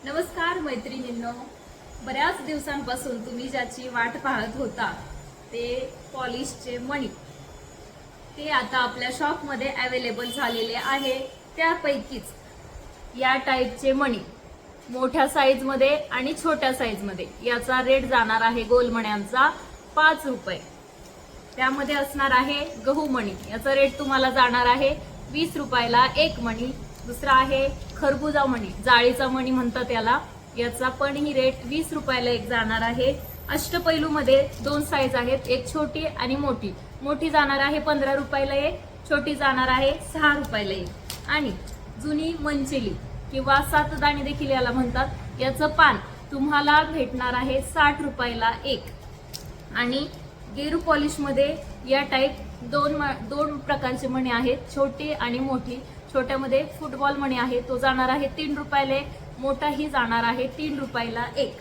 नमस्कार मैत्रिणींनो, बऱ्याच दिवसांपासून तुम्ही ज्याची वाट पाहत होता ते पॉलिशचे मणी ते आता आपल्या शॉपमध्ये अवेलेबल झालेले आहे। त्यापैकीच या टाईपचे मणी मोठ्या साईजमध्ये आणि छोट्या साईजमध्ये याचा रेट जाणार आहे गोल मण्यांचा 5 रुपये। त्यामध्ये असणार आहे गहू मणी, याचा रेट तुम्हाला जाणार आहे 20 रुपयाला एक मणी। दुसरा आहे खरबुजा मणी, जाळीचा मणी म्हणतात याला, याचा पण ही रेट 20 रुपयाला एक जाणार आहे। अष्टपैलू मध्ये दोन साईज आहेत, एक छोटी आणि मोठी। मोठी जाणार आहे 15 रुपयाला एक, छोटी जाणार आहे 6 रुपयाला एक। आणि जुनी मंचिली किंवा सातदाणी देखील याला म्हणतात, याचं पान तुम्हाला भेटणार आहे 60 रुपयाला एक। आणि गेरू पॉलिश मध्ये या टाईप दोन प्रकारचे मणी आहेत, छोटी आणि मोठी। छोट्यामध्ये फुटबॉल मणी आहे, तो जाणार आहे 3 रुपयाला एक, मोठाही जाणार आहे 3 रुपयाला एक।